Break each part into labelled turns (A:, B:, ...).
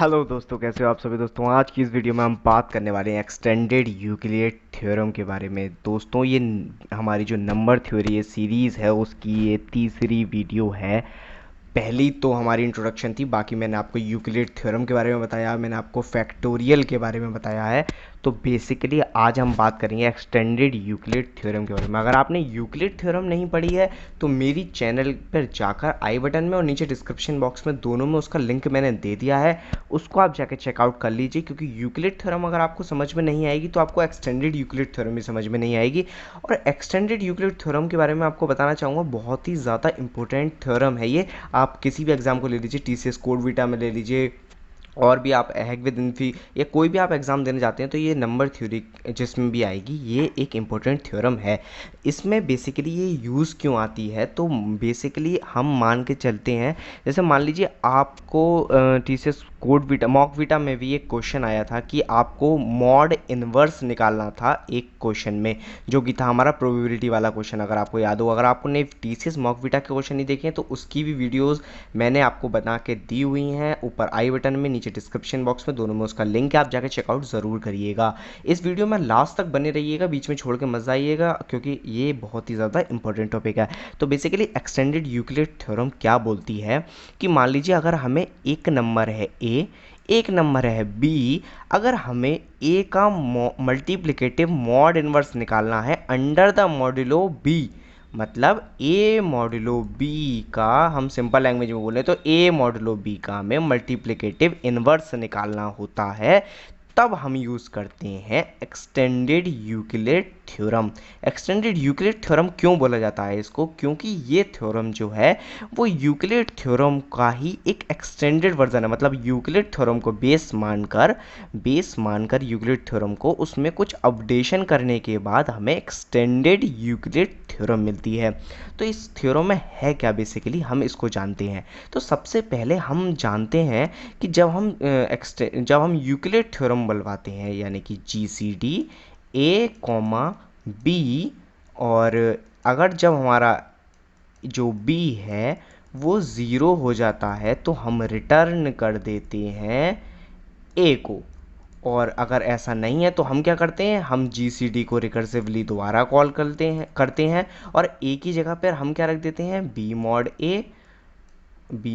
A: Hello दोस्तों, कैसे हो आप सभी दोस्तों। आज की इस वीडियो में हम बात करने वाले हैं एक्सटेंडेड यूक्लिड थ्योरम के बारे में। दोस्तों ये हमारी जो नंबर थ्योरी है सीरीज़ है उसकी ये तीसरी वीडियो है। पहली तो हमारी इंट्रोडक्शन थी, बाकी मैंने आपको यूक्लिड थ्योरम के बारे में बताया, मैंने आपको फैक्टोरियल के बारे में बताया है। तो बेसिकली आज हम बात करेंगे एक्सटेंडेड यूक्लिड थ्योरम के बारे में। अगर आपने यूक्लिड थ्योरम नहीं पढ़ी है तो मेरी चैनल पर जाकर आई बटन में और नीचे डिस्क्रिप्शन बॉक्स में दोनों में उसका लिंक मैंने दे दिया है, उसको आप जाकर चेकआउट कर लीजिए। क्योंकि यूक्लिड थ्योरम अगर आपको समझ में नहीं आएगी तो आपको एक्सटेंडेड यूक्लिड थ्योरम भी समझ में नहीं आएगी। और एक्सटेंडेड यूक्लिड थ्योरम के बारे में आपको बताना चाहूँगा, बहुत ही ज़्यादा इंपॉर्टेंट थ्योरम है ये। आप किसी भी एग्जाम को ले लीजिए, टीसीएस कोड वीटा में ले लीजिए, और भी आप हैक विद इन्फी या कोई भी आप एग्ज़ाम देने जाते हैं तो ये नंबर थ्योरी जिसमें भी आएगी, ये एक इम्पोर्टेंट थ्योरम है। इसमें बेसिकली ये यूज़ क्यों आती है, तो बेसिकली हम मान के चलते हैं, जैसे मान लीजिए आपको TCS code Vita mock Vita में भी एक क्वेश्चन आया था कि आपको मॉड इनवर्स निकालना था एक क्वेश्चन में, जो कि था हमारा प्रोबेबिलिटी वाला क्वेश्चन। अगर आपको याद हो, अगर आपने टीसीएस मॉक वीटा के क्वेश्चन नहीं देखे हैं तो उसकी भी वीडियोज़ मैंने आपको बना के दी हुई हैं, ऊपर आई बटन में, नीचे डिस्क्रिप्शन बॉक्स में, दोनों में उसका लिंक है, आप जाकर चेकआउट ज़रूर करिएगा। इस वीडियो में लास्ट तक बने रहिएगा, बीच में छोड़ के मजा आइएगा, क्योंकि ये बहुत ही ज़्यादा इंपॉर्टेंट टॉपिक है। तो बेसिकली एक्सटेंडेड यूक्लिड थ्योरम क्या बोलती है कि मान लीजिए अगर हमें एक नंबर है ए, एक नंबर है बी, अगर हमें ए का मल्टीप्लिकेटिव मॉड इनवर्स निकालना है अंडर द मॉड्यूलो बी, मतलब ए मॉड्यूलो बी का, हम सिंपल लैंग्वेज में बोले तो ए मॉड्यूलो बी का हमें मल्टीप्लिकेटिव इनवर्स निकालना होता है, तब हम यूज़ करते हैं extended Euclid theorem. Extended Euclid theorem क्यों बोला जाता है इसको, क्योंकि ये थ्योरम जो है वो यूक्लिड थ्योरम का ही एक एक्सटेंडेड वर्जन है। मतलब यूक्लिड थ्योरम को बेस मानकर यूक्लिड थ्योरम को उसमें कुछ अपडेशन करने के बाद हमें एक्सटेंडेड यूक्लिड थ्योरम मिलती है। तो इस थ्योरम में है क्या, बेसिकली हम इसको जानते हैं। तो सबसे पहले हम जानते हैं कि जब हम यूक्लिड थ्योरम बुलवाते हैं, यानी कि जीसीडी ए कॉमा बी, और अगर जब हमारा जो बी है वो ज़ीरो हो जाता है तो हम रिटर्न कर देते हैं ए को। और अगर ऐसा नहीं है तो हम क्या करते हैं, हम जीसीडी को रिकर्सिवली दोबारा कॉल करते हैं और ए की जगह पर हम क्या रख देते हैं, बी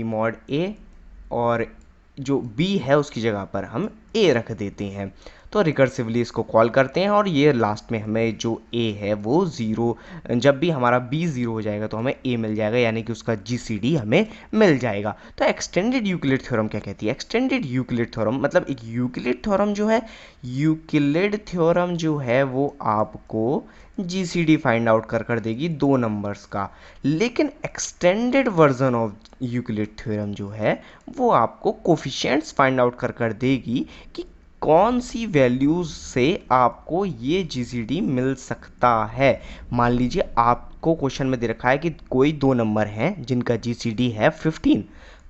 A: मॉड ए, और जो बी है उसकी जगह पर हम ए रख देते हैं। तो रिकर्सिवली इसको कॉल करते हैं और ये लास्ट में हमें जो ए है वो ज़ीरो, जब भी हमारा बी ज़ीरो हो जाएगा तो हमें ए मिल जाएगा, यानी कि उसका जीसीडी हमें मिल जाएगा। तो एक्सटेंडेड यूक्लिड थ्योरम क्या कहती है, एक्सटेंडेड यूक्लिड थ्योरम मतलब एक यूक्लिड थ्योरम जो है, यूक्लिड थ्योरम जो है वो आपको जीसीडी फाइंड आउट कर देगी दो नंबर्स का। लेकिन extended version of Euclid theorem जो है वो आपको कोफिशिएंट्स फाइंड आउट कर देगी कि कौन सी वैल्यूज से आपको ये जीसीडी मिल सकता है। मान लीजिए आपको क्वेश्चन में दे रखा है कि कोई दो नंबर हैं जिनका जीसीडी है 15,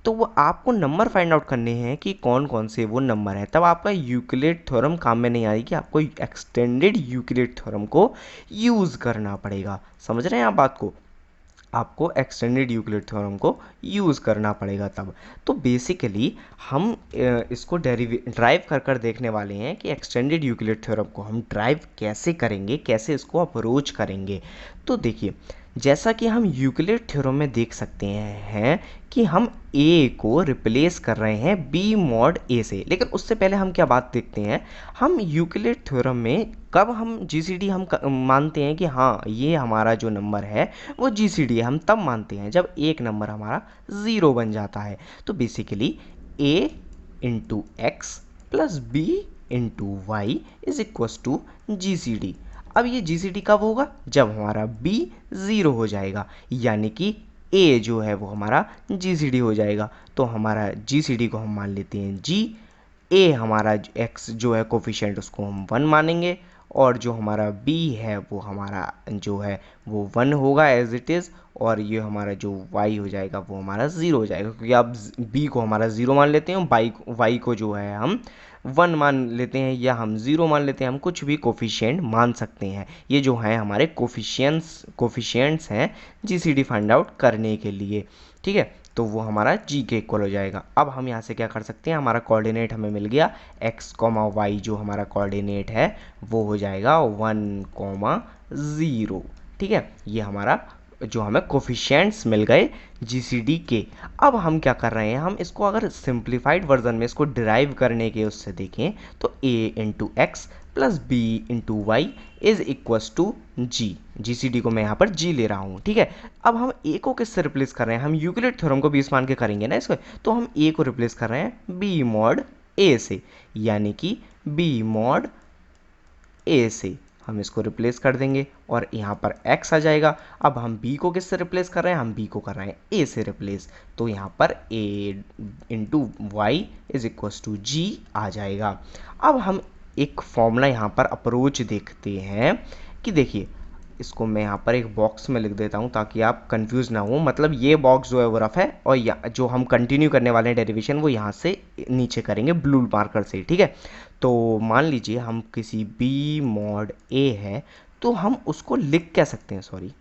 A: तो वो आपको नंबर फाइंड आउट करने हैं कि कौन कौन से वो नंबर हैं। तब आपका यूक्लिड थ्योरम काम में नहीं आएगी, आपको एक्सटेंडेड यूक्लिड थ्योरम को यूज़ करना पड़ेगा। समझ रहे हैं आप बात को, आपको एक्सटेंडेड यूक्लिड थ्योरम को यूज़ करना पड़ेगा तब। तो बेसिकली हम इसको ड्राइव कर देखने वाले हैं कि एक्सटेंडेड यूक्लिड थ्योरम को हम ड्राइव कैसे करेंगे, कैसे इसको अप्रोच करेंगे। तो देखिए, जैसा कि हम यूक्लिड थ्योरम में देख सकते हैं कि हम ए को रिप्लेस कर रहे हैं बी मॉड ए से। लेकिन उससे पहले हम क्या बात देखते हैं, हम यूक्लिड थ्योरम में कब हम जीसीडी मानते हैं कि हाँ ये हमारा जो नंबर है वो जीसीडी है, हम तब मानते हैं जब एक नंबर हमारा ज़ीरो बन जाता है। तो basically A into X plus B into Y is equals to GCD. अब ये जीसीडी कब होगा, जब हमारा b ज़ीरो हो जाएगा, यानी कि a जो है वो हमारा जीसीडी हो जाएगा। तो हमारा जीसीडी को हम मान लेते हैं g, a हमारा x जो है कोफिशिएंट उसको हम 1 मानेंगे, और जो हमारा b है वो हमारा जो है वो 1 होगा एज इट इज़, और ये हमारा जो y हो जाएगा वो हमारा 0 हो जाएगा, क्योंकि आप b को हमारा 0 मान लेते हैं, y को जो है हम 1 मान लेते हैं या हम 0 मान लेते हैं, हम कुछ भी कोफिशिएंट मान सकते हैं। ये जो हैं हमारे कोफिशिएंट्स हैं जीसीडी फाइंड आउट करने के लिए, ठीक है। तो वो हमारा जी के इक्वल हो जाएगा। अब हम यहाँ से क्या कर सकते हैं, हमारा कोऑर्डिनेट हमें मिल गया, एक्स कॉमा वाई जो हमारा कोऑर्डिनेट है वो हो जाएगा 1,0। ठीक है, ये हमारा जो हमें कोफिशिएंट्स मिल गए जीसीडी के। अब हम क्या कर रहे हैं, हम इसको अगर सिंप्लीफाइड वर्जन में इसको डिराइव करने के उससे देखें तो a into X plus B into Y is equals to G. GCD को मैं यहाँ पर जी ले रहा हूँ। ठीक है, अब हम a को किससे रिप्लेस कर रहे हैं, हम यूक्लिड थ्योरम को बेस मान के करेंगे ना इसको, तो हम a को रिप्लेस कर रहे हैं b मॉड a से, यानी कि b मॉड a से हम इसको रिप्लेस कर देंगे और यहाँ पर x आ जाएगा। अब हम b को किससे रिप्लेस कर रहे हैं, हम b को कर रहे हैं a से रिप्लेस, तो यहाँ पर a into Y is equals to g आ जाएगा। अब हम एक फॉर्मूला यहाँ पर अप्रोच देखते हैं कि देखिए, इसको मैं यहाँ पर एक बॉक्स में लिख देता हूँ ताकि आप कंफ्यूज ना हो। मतलब ये बॉक्स जो है वो रफ है और जो हम कंटिन्यू करने वाले हैं डेरिवेशन वो यहाँ से नीचे करेंगे ब्लू मार्कर से। ठीक है, तो मान लीजिए हम किसी बी मॉड ए है तो हम उसको लिख क्या सकते हैं, सॉरी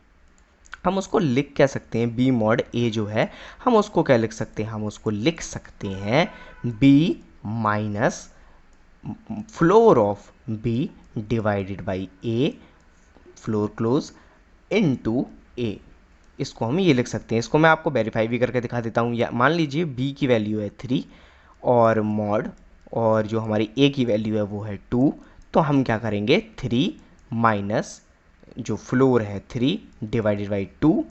A: हम उसको लिख क्या सकते हैं, बी मॉड ए जो है हम उसको क्या लिख सकते हैं, हम उसको लिख सकते हैं b minus floor of B divided by a floor close into a. इसको हम ये लिख सकते हैं। इसको मैं आपको वेरीफाई भी करके दिखा देता हूँ। या मान लीजिए b की वैल्यू है 3 और मॉड और जो हमारी a की वैल्यू है वो है 2, तो हम क्या करेंगे 3 माइनस जो फ्लोर है 3 डिवाइडेड बाई 2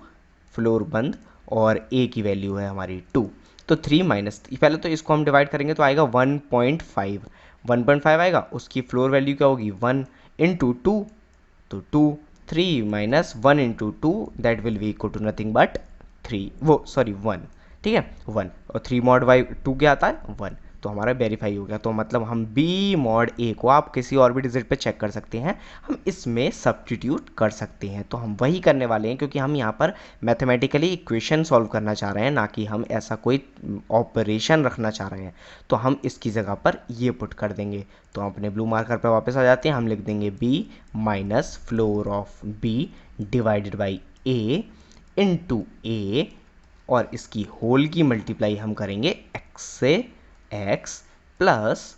A: फ्लोर बंद और a की वैल्यू है हमारी 2, तो 3 माइनस, पहले तो इसको हम डिवाइड करेंगे तो आएगा 1.5, 1.5 आएगा, उसकी फ्लोर वैल्यू क्या होगी 1 इंटू 2, तो 2, 3 minus 1 into 2 that will be equal to nothing but 3, वो सॉरी 1। ठीक है 1 और 3 मॉड बाई 2 क्या आता है 1, तो हमारा वेरीफाई हो गया। तो मतलब हम b मॉड a को आप किसी और भी डिजिट पे चेक कर सकते हैं, हम इसमें सब्स्टिट्यूट कर सकते हैं। तो हम वही करने वाले हैं क्योंकि हम यहाँ पर मैथमेटिकली इक्वेशन सॉल्व करना चाह रहे हैं, ना कि हम ऐसा कोई ऑपरेशन रखना चाह रहे हैं। तो हम इसकी जगह पर ये पुट कर देंगे। तो हम अपने ब्लू मार्कर पर वापस आ जाते हैं, हम लिख देंगे b minus floor of b divided by a into a और इसकी होल की मल्टीप्लाई हम करेंगे x से, x प्लस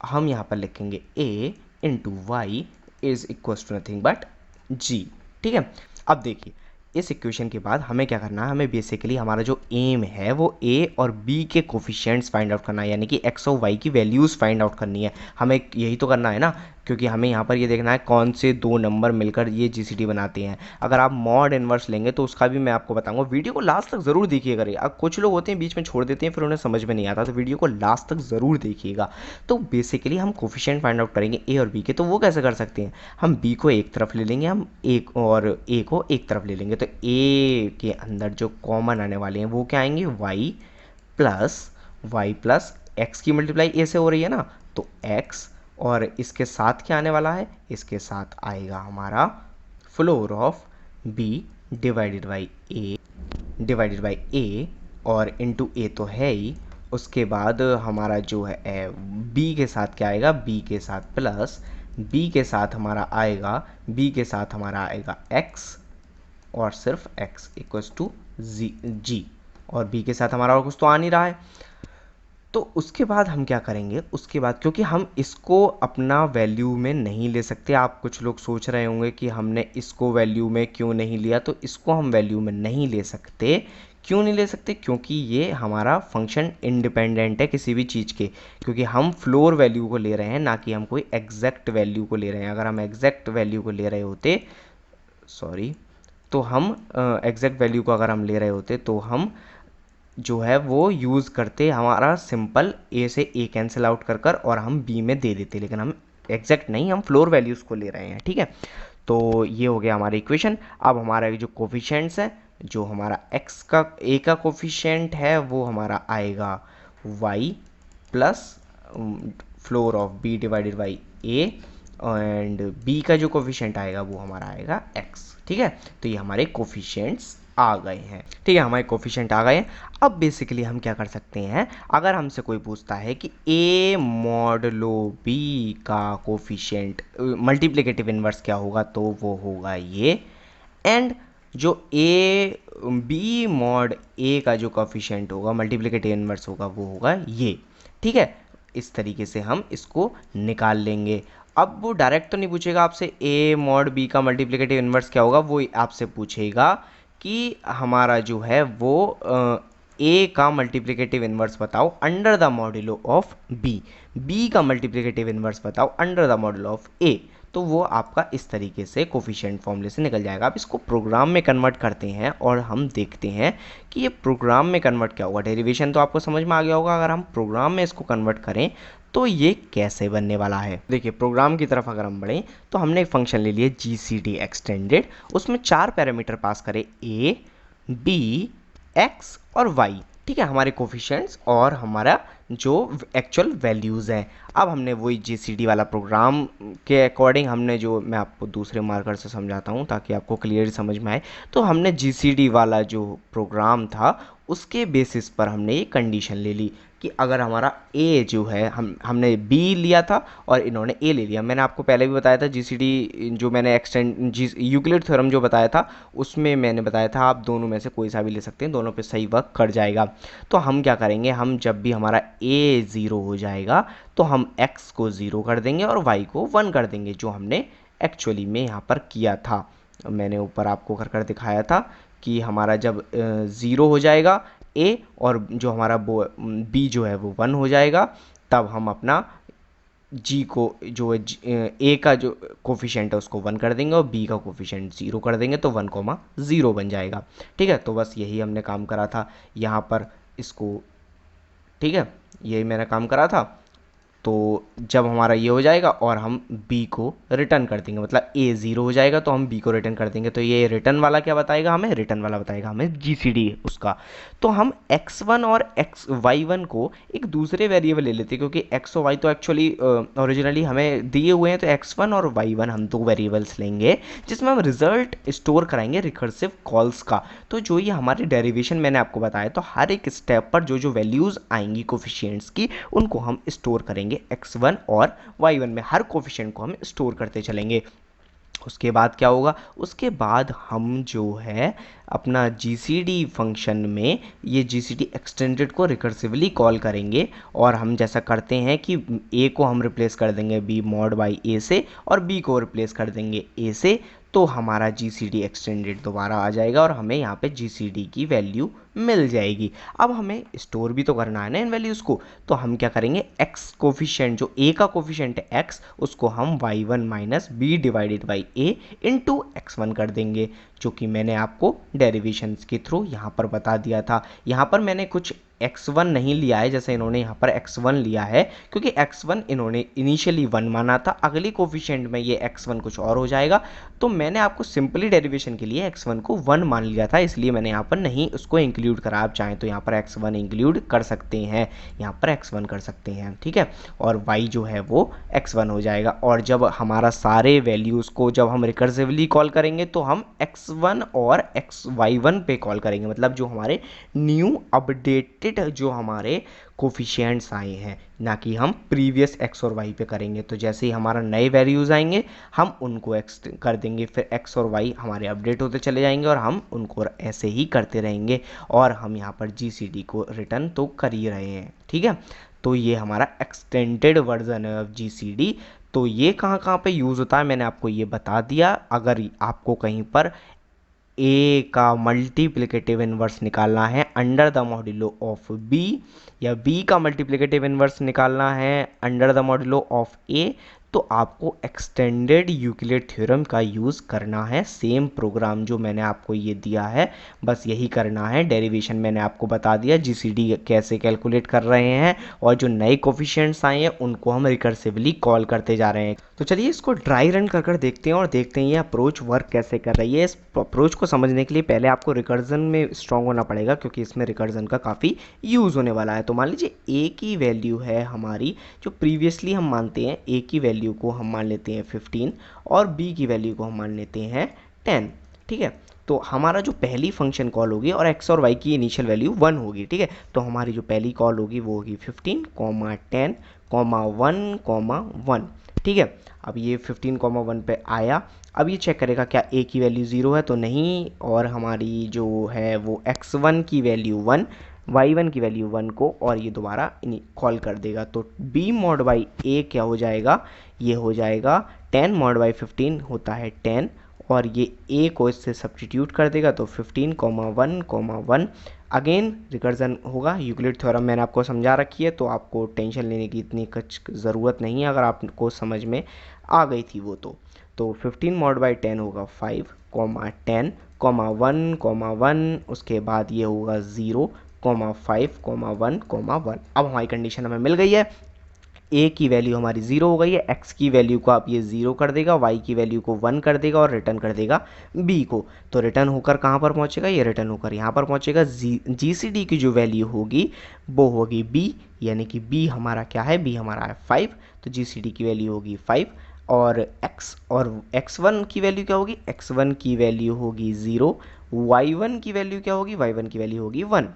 A: हम यहाँ पर लिखेंगे a into Y is equal to nothing but g। ठीक है, अब देखिए इस इक्वेशन के बाद हमें क्या करना है, हमें बेसिकली हमारा जो एम है वो a और b के कोफिशिएंट्स फाइंड आउट करना है, यानी कि x और y की वैल्यूज़ फाइंड आउट करनी है। हमें यही तो करना है ना, क्योंकि हमें यहाँ पर ये देखना है कौन से दो नंबर मिलकर ये जीसीडी बनाते हैं। अगर आप मॉड इनवर्स लेंगे तो उसका भी मैं आपको बताऊंगा, वीडियो को लास्ट तक ज़रूर देखिएगा। अब कुछ लोग होते हैं बीच में छोड़ देते हैं फिर उन्हें समझ में नहीं आता, तो वीडियो को लास्ट तक ज़रूर देखिएगा। तो बेसिकली हम कोफिशिएंट फाइंड आउट करेंगे ए और बी के, तो वो कैसे कर सकते हैं, हम बी को एक तरफ ले लेंगे, हम एक और ए को एक तरफ ले लेंगे, तो ए के अंदर जो कॉमन आने वाले हैं वो क्या आएंगे वाई प्लस एक्स की मल्टीप्लाई ए से हो रही है ना, तो एक्स और इसके साथ क्या आने वाला है, इसके साथ आएगा हमारा floor of B divided by a और इनटू ए तो है ही, उसके बाद हमारा जो है बी के साथ क्या आएगा, बी के साथ प्लस बी के साथ हमारा आएगा एक्स और सिर्फ x इक्वल्स टू जी, और b के साथ हमारा और कुछ तो आ नहीं रहा है। तो उसके बाद हम क्या करेंगे, उसके बाद क्योंकि हम इसको अपना वैल्यू में नहीं ले सकते, आप कुछ लोग सोच रहे होंगे कि हमने इसको वैल्यू में क्यों नहीं लिया, तो इसको हम वैल्यू में नहीं ले सकते। क्यों नहीं ले सकते, क्योंकि ये हमारा फंक्शन इंडिपेंडेंट है किसी भी चीज़ के, क्योंकि हम फ्लोर वैल्यू को ले रहे हैं ना कि हम कोई एग्जैक्ट वैल्यू को ले रहे हैं। अगर हम एग्जैक्ट वैल्यू को ले रहे होते, सॉरी, तो हम एग्जैक्ट वैल्यू को अगर हम ले रहे होते तो हम जो है वो यूज़ करते हमारा सिंपल ए से ए कैंसिल आउट कर और हम बी में दे देते, लेकिन हम एग्जैक्ट नहीं, हम फ्लोर वैल्यूज़ को ले रहे हैं। ठीक है, तो ये हो गया हमारा इक्वेशन। अब हमारा जो कोफिशिएंट्स है, जो हमारा एक्स का ए का कोफिशिएंट है वो हमारा आएगा Y plus floor of B divided by A and B का जो कोफिशिएंट आएगा वो हमारा आएगा एक्स। ठीक है, तो ये हमारे कोफिशिएंट्स आ गए हैं। ठीक है, हमारे कोफिशिएंट आ गए हैं। अब बेसिकली हम क्या कर सकते हैं, अगर हमसे कोई पूछता है कि a मॉडलो b का कोफिशिएंट मल्टीप्लिकेटिव इन्वर्स क्या होगा, तो वो होगा ये, एंड जो ए बी मॉड ए का जो कोफिशिएंट होगा, मल्टीप्लिकेटिव इन्वर्स होगा, वो होगा ये। ठीक है, इस तरीके से हम इसको निकाल लेंगे। अब वो डायरेक्ट तो नहीं पूछेगा आपसे ए मॉड बी का मल्टीप्लिकेटिव इन्वर्स क्या होगा, वो आपसे पूछेगा कि हमारा जो है वो ए का मल्टीप्लिकेटिव इन्वर्स बताओ under the modulo of B, B का मल्टीप्लिकेटिव इन्वर्स बताओ under the modulo of A. तो वो आपका इस तरीके से कोफिशिएंट फॉर्मूले से निकल जाएगा। अब इसको प्रोग्राम में कन्वर्ट करते हैं और हम देखते हैं कि ये प्रोग्राम में कन्वर्ट क्या होगा। डेरिवेशन तो आपको समझ में आ गया होगा, अगर हम प्रोग्राम में इसको कन्वर्ट करें तो ये कैसे बनने वाला है। देखिए, प्रोग्राम की तरफ अगर हम बढ़ें तो हमने एक फंक्शन ले लिया GCD एक्सटेंडेड, उसमें 4 पैरामीटर पास करें, ए बी एक्स और वाई। ठीक है, हमारे कोफिशिएंट्स और हमारा जो एक्चुअल वैल्यूज़ हैं। अब हमने वही GCD वाला प्रोग्राम के अकॉर्डिंग हमने जो, मैं आपको दूसरे मार्कर से समझाता हूँ ताकि आपको क्लियर समझ में आए। तो हमने GCD वाला जो प्रोग्राम था उसके बेसिस पर हमने ये कंडीशन ले ली कि अगर हमारा ए जो है, हमने बी लिया था और इन्होंने ए ले लिया। मैंने आपको पहले भी बताया था GCD जो मैंने यूक्लिड थ्योरम जो बताया था उसमें मैंने बताया था आप दोनों में से कोई सा भी ले सकते हैं, दोनों पे सही वर्क कर जाएगा। तो हम क्या करेंगे, हम जब भी हमारा ए 0 हो जाएगा तो हम x को 0 कर देंगे और y को 1 कर देंगे, जो हमने एक्चुअली में यहाँ पर किया था। मैंने ऊपर आपको कर दिखाया था कि हमारा जब 0 हो जाएगा a और जो हमारा b जो है वो 1 हो जाएगा, तब हम अपना g को जो a का जो कोफिशिएंट है उसको 1 कर देंगे और b का कोफिशिएंट 0 कर देंगे, तो 1,0 बन जाएगा। ठीक है, तो बस यही हमने काम करा था यहाँ पर इसको। ठीक है, यही मैंने काम करा था। तो जब हमारा ये हो जाएगा और हम b को रिटर्न कर देंगे, मतलब a 0 हो जाएगा तो हम b को रिटर्न कर देंगे, तो ये रिटर्न वाला क्या बताएगा हमें, रिटर्न वाला बताएगा हमें GCD उसका। तो हम x1 और y1 को एक दूसरे वेरिएबल ले लेते हैं, क्योंकि x और y तो एक्चुअली ओरिजिनली हमें दिए हुए हैं। तो x1 और y1 हम दो वेरिएबल्स लेंगे जिसमें हम रिजल्ट स्टोर कराएंगे रिकर्सिव कॉल्स का। तो जो ये हमारे डेरिवेशन मैंने आपको बताया, तो हर एक स्टेप पर जो जो वैल्यूज़ आएंगी कोफिशिएंट्स की, उनको हम स्टोर करेंगे x1 और y1 में। हर कोफिशिएंट को हम स्टोर करते चलेंगे। उसके बाद क्या होगा, उसके बाद हम जो है अपना GCD फंक्शन में ये GCD एक्सटेंडेड को रिकर्सिवली कॉल करेंगे। और हम जैसा करते हैं कि a को हम रिप्लेस कर देंगे b मॉड बाई a से और b को रिप्लेस कर देंगे a से, तो हमारा GCD एक्सटेंडेड दोबारा आ जाएगा और हमें यहाँ पे GCD की वैल्यू मिल जाएगी। अब हमें स्टोर भी तो करना है ना इन वैल्यूज़ को, तो हम क्या करेंगे, x कोफिशिएंट जो a का कोफिशिएंट है x, उसको हम y1 minus B divided by a into x1 कर देंगे, जो कि मैंने आपको डेरिवेशंस के थ्रू यहाँ पर बता दिया था। यहाँ पर मैंने कुछ x1 नहीं लिया है, जैसे इन्होंने यहाँ पर x1 लिया है, क्योंकि x1 इन्होंने इनिशियली 1 माना था, अगली कोफिशिएंट में ये x1 कुछ और हो जाएगा। तो मैंने आपको सिंपली डेरिवेशन के लिए x1 को 1 मान लिया था, इसलिए मैंने यहाँ पर नहीं उसको इंक्लूड करा। आप चाहें तो यहाँ पर x1 इंक्लूड कर सकते हैं, यहाँ पर x1 कर सकते हैं। ठीक है, और y जो है वो x1 हो जाएगा। और जब हमारा सारे वैल्यूज़ को जब हम रिकर्सिवली कॉल करेंगे तो हम x1 और y1 पे कॉल करेंगे, मतलब जो हमारे न्यू अपडेटेड जो हमारे कोफिशिएंट्स आए हैं, ना कि हम प्रीवियस x और y पे करेंगे। तो जैसे ही हमारा नए वैल्यूज़ आएंगे हम उनको x कर देंगे, फिर x और y हमारे अपडेट होते चले जाएंगे और हम उनको ऐसे ही करते रहेंगे। और हम यहाँ पर GCD को रिटर्न तो कर ही रहे हैं। ठीक है, तो ये हमारा एक्सटेंडेड वर्जन है ऑफ GCD। तो ये कहाँ कहाँ पे यूज़ होता है मैंने आपको ये बता दिया। अगर आपको कहीं पर a का मल्टीप्लिकेटिव इन्वर्स निकालना है under the modulo of b, या b का मल्टीप्लिकेटिव इन्वर्स निकालना है under the modulo of a, तो आपको एक्सटेंडेड यूक्लिड थ्योरम का यूज़ करना है। सेम प्रोग्राम जो मैंने आपको ये दिया है, बस यही करना है। डेरिवेशन मैंने आपको बता दिया, GCD कैसे कैलकुलेट कर रहे हैं, और जो नए कोफिशिएंट्स आए हैं उनको हम रिकर्सिवली कॉल करते जा रहे हैं। तो चलिए इसको ड्राई रन कर देखते हैं और देखते हैं ये अप्रोच वर्क कैसे कर रही है। इस अप्रोच को समझने के लिए पहले आपको रिकर्जन में स्ट्रॉन्ग होना पड़ेगा, क्योंकि इसमें रिकर्जन का काफ़ी यूज़ होने वाला है। तो मान लीजिए a की वैल्यू है हमारी, जो प्रीवियसली हम मानते हैं a की वैल्यू को हम मान लेते हैं 15 और b की वैल्यू को हम मान लेते हैं 10। ठीक है, तो हमारा जो पहली फंक्शन कॉल होगी और x और y की इनिशियल वैल्यू 1 होगी। ठीक है, तो हमारी जो पहली कॉल होगी वो होगी 15, 10, 1, 1। ठीक है। अब ये 15,1 पे आया। अब ये चेक करेगा क्या a की वैल्यू 0 है, तो नहीं, और हमारी जो है वो x1 की वैल्यू 1, y1 की वैल्यू 1 को, और ये दोबारा कॉल कर देगा। तो b मॉड बाई a क्या हो जाएगा, ये हो जाएगा 10 मॉड बाई 15 होता है 10, और ये a को इससे सब्स्टिट्यूट कर देगा तो 15,1,1। अगेन रिकर्जन होगा। यूक्लिड थ्योरम मैंने आपको समझा रखी है, तो आपको टेंशन लेने की इतनी कुछ ज़रूरत नहीं है अगर आपको समझ में आ गई थी वो। तो 15 मॉड बाई 10 होगा 5, 10, 1, उसके बाद ये होगा 0, 5, 1, 1। अब हमारी कंडीशन हमें मिल गई है। a की वैल्यू हमारी 0 हो गई है, x की वैल्यू को आप ये 0 कर देगा, y की वैल्यू को 1 कर देगा और रिटर्न कर देगा b को। तो रिटर्न होकर कहाँ पर पहुँचेगा, ये रिटर्न होकर यहाँ पर पहुँचेगा। GCD की जो वैल्यू होगी वो होगी b, यानी कि b हमारा क्या है, b हमारा है 5, तो GCD की वैल्यू होगी 5। और x1 की वैल्यू क्या होगी, x1 की वैल्यू होगी 0, y1 की वैल्यू क्या होगी, y1 की वैल्यू होगी 1।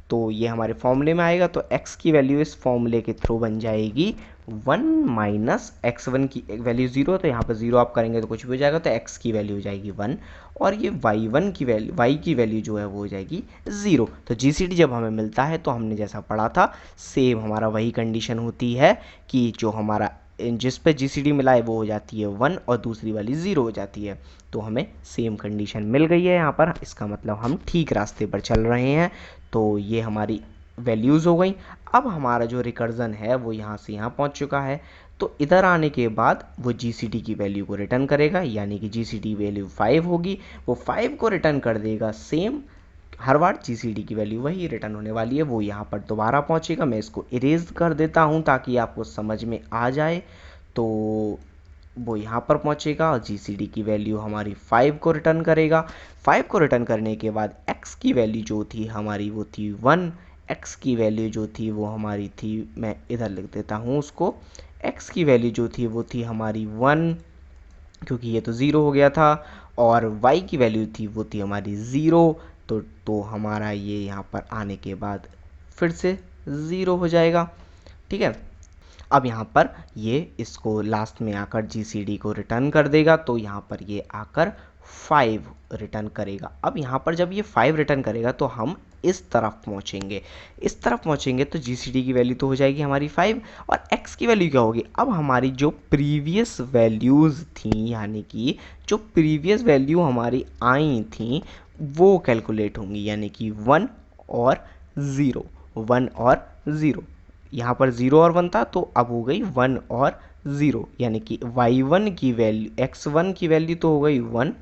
A: तो ये हमारे फॉर्मूले में आएगा, तो x की वैल्यू इस फॉर्मूले के थ्रू बन जाएगी 1 माइनस x1 की वैल्यू 0, तो यहाँ पर 0 आप करेंगे तो कुछ भी हो जाएगा, तो x की वैल्यू हो जाएगी 1, और ये y1 की वैल्यू, y की वैल्यू जो है वो हो जाएगी 0। तो GCD जब हमें मिलता है तो हमने जैसा पढ़ा था सेम हमारा वही कंडीशन होती है कि जो हमारा जिस पे GCD मिला है वो हो जाती है 1 और दूसरी वाली 0 हो जाती है। तो हमें सेम कंडीशन मिल गई है यहाँ पर, इसका मतलब हम ठीक रास्ते पर चल रहे हैं। तो ये हमारी वैल्यूज़ हो गई। अब हमारा जो रिकर्जन है वो यहाँ से यहाँ पहुँच चुका है, तो इधर आने के बाद वो GCD की वैल्यू को रिटर्न करेगा, यानी कि GCD वैल्यू 5 होगी, वो 5 को रिटर्न कर देगा सेम। हर बार GCD की वैल्यू वही रिटर्न होने वाली है, वो यहाँ पर दोबारा पहुँचेगा। मैं इसको इरेज कर देता हूँ ताकि आपको समझ में आ जाए। तो वो यहाँ पर पहुँचेगा और GCD की वैल्यू हमारी 5 को रिटर्न करेगा। 5 को रिटर्न करने के बाद x की वैल्यू जो थी हमारी वो थी 1, x की वैल्यू जो थी वो हमारी थी, मैं इधर लिख देता हूँ उसको, x की वैल्यू जो थी वो थी हमारी 1, क्योंकि ये तो 0 हो गया था, और y की वैल्यू थी वो थी हमारी 0। तो हमारा ये यहाँ पर आने के बाद फिर से 0 हो जाएगा, ठीक है। अब यहाँ पर ये इसको लास्ट में आकर GCD को रिटर्न कर देगा, तो यहाँ पर ये आकर 5 रिटर्न करेगा। अब यहाँ पर जब ये 5 रिटर्न करेगा तो हम इस तरफ पहुँचेंगे, तो GCD की वैल्यू तो हो जाएगी हमारी 5, और x की वैल्यू क्या होगी, अब हमारी जो प्रीवियस वैल्यूज़ थी, यानी कि जो प्रीवियस वैल्यू हमारी आई थी वो कैलकुलेट होंगी, यानी कि 1 और 0, 1 और 0। यहाँ पर 0 और 1 था, तो अब हो गई 1 और 0, यानी कि y1 की वैल्यू, x1 की वैल्यू तो हो गई 1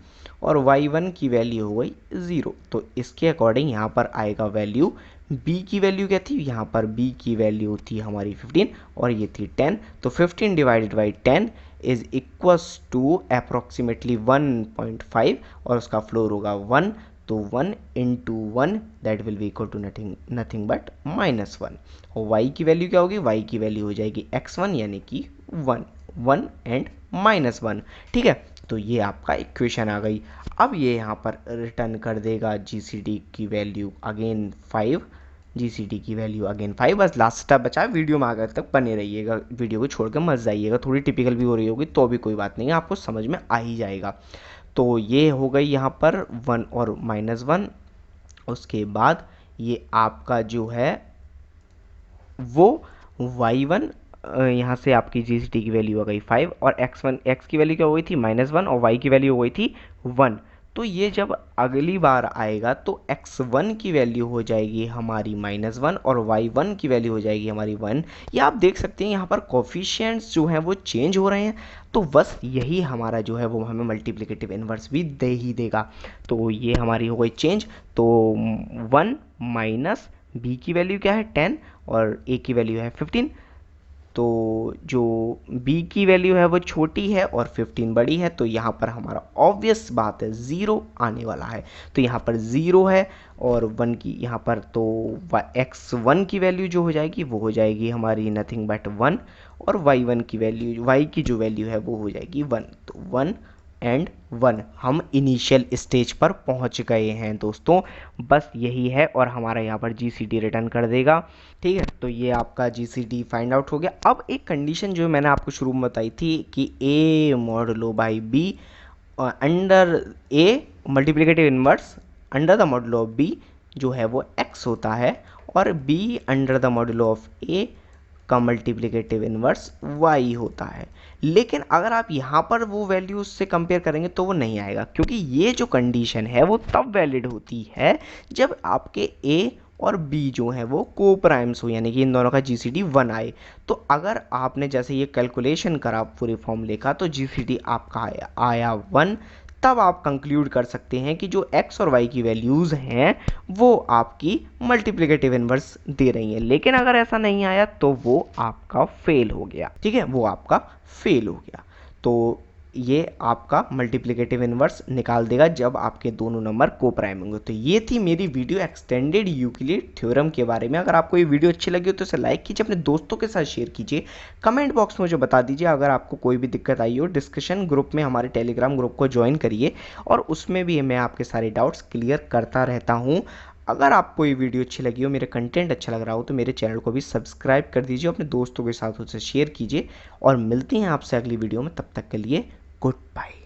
A: और y1 की वैल्यू हो गई 0। तो इसके अकॉर्डिंग यहाँ पर आएगा वैल्यू, b की वैल्यू क्या थी, यहाँ पर b की वैल्यू थी हमारी 15 और ये थी 10। तो 15 divided by 10 is equals to approximately 1.5, और उसका फ्लोर होगा 1, तो 1 into 1 that will be equal to nothing but -1। और y की वैल्यू क्या होगी, y की वैल्यू हो जाएगी x1, यानी कि 1 एंड -1, ठीक है। तो ये आपका इक्वेशन आ गई। अब ये यहाँ पर रिटर्न कर देगा GCD की वैल्यू अगेन 5, GCD की वैल्यू अगेन 5। बस लास्ट स्टेप बचा है, वीडियो में आगे तक बने रहिएगा, वीडियो को छोड़ के मत जाइएगा। थोड़ी टिपिकल भी हो रही होगी तो भी कोई बात नहीं है, आपको समझ में आ ही जाएगा। तो ये हो गई यहाँ पर 1 और -1। उसके बाद ये आपका जो है वो y1, यहाँ से आपकी GCD की वैल्यू आ गई 5, और x की वैल्यू क्या हो गई थी -1, और y की वैल्यू हो गई थी 1। तो ये जब अगली बार आएगा तो x1 की वैल्यू हो जाएगी हमारी -1 और y1 की वैल्यू हो जाएगी हमारी 1। ये आप देख सकते हैं यहाँ पर कोफिशिएंट्स जो हैं वो चेंज हो रहे हैं, तो बस यही हमारा जो है वो हमें मल्टीप्लिकेटिव इन्वर्स भी दे ही देगा। तो ये हमारी हो गई चेंज। तो 1 माइनस b की वैल्यू क्या है 10 और a की वैल्यू है 15। तो जो b की वैल्यू है वो छोटी है और 15 बड़ी है, तो यहाँ पर हमारा ऑब्वियस बात है 0 आने वाला है। तो यहाँ पर 0 है और 1 की यहाँ पर, तो x1 की वैल्यू जो हो जाएगी वो हो जाएगी हमारी नथिंग बट 1, और y1 की वैल्यू, y की जो वैल्यू है वो हो जाएगी 1। तो 1 एंड 1 हम इनिशियल स्टेज पर पहुंच गए हैं दोस्तों। बस यही है और हमारा यहाँ पर GCD रिटर्न कर देगा। ठीक है, तो ये आपका GCD फाइंड आउट हो गया। अब एक कंडीशन जो मैंने आपको शुरू में बताई थी कि A modulo by B under A multiplicative inverse under the modulo of B जो है वो x होता है, और B under the modulo of A का मल्टीप्लिकेटिव इनवर्स y होता है। लेकिन अगर आप यहाँ पर वो वैल्यू से कंपेयर करेंगे तो वो नहीं आएगा, क्योंकि ये जो कंडीशन है वो तब वैलिड होती है जब आपके A और B जो है वो को प्राइम्स हो, यानी कि इन दोनों का GCD 1 आए। तो अगर आपने जैसे ये कैलकुलेशन करा पूरे फॉर्मूले का तो GCD आपका आया 1, तब आप कंक्लूड कर सकते हैं कि जो x और y की वैल्यूज़ हैं वो आपकी मल्टीप्लिकेटिव इनवर्स दे रही हैं। लेकिन अगर ऐसा नहीं आया तो वो आपका फेल हो गया। ठीक है, वो आपका फेल हो गया। तो ये आपका मल्टीप्लिकेटिव इनवर्स निकाल देगा जब आपके दोनों नंबर को प्राइम होंगे। तो ये थी मेरी वीडियो एक्सटेंडेड यूक्लिड थ्योरम के बारे में। अगर आपको ये वीडियो अच्छी लगी हो तो इसे लाइक कीजिए, अपने दोस्तों के साथ शेयर कीजिए, कमेंट बॉक्स में मुझे बता दीजिए। अगर आपको कोई भी दिक्कत आई हो, डिस्कशन ग्रुप में हमारे टेलीग्राम ग्रुप को ज्वाइन करिए और उसमें भी मैं आपके सारे डाउट्स क्लियर करता रहता हूँ। अगर आपको ये वीडियो अच्छी लगी हो, मेरा कंटेंट अच्छा लग रहा हो, तो मेरे चैनल को भी सब्सक्राइब कर दीजिए, अपने दोस्तों के साथ उसे शेयर कीजिए और मिलते हैं आपसे अगली वीडियो में। तब तक के लिए गुड बाय।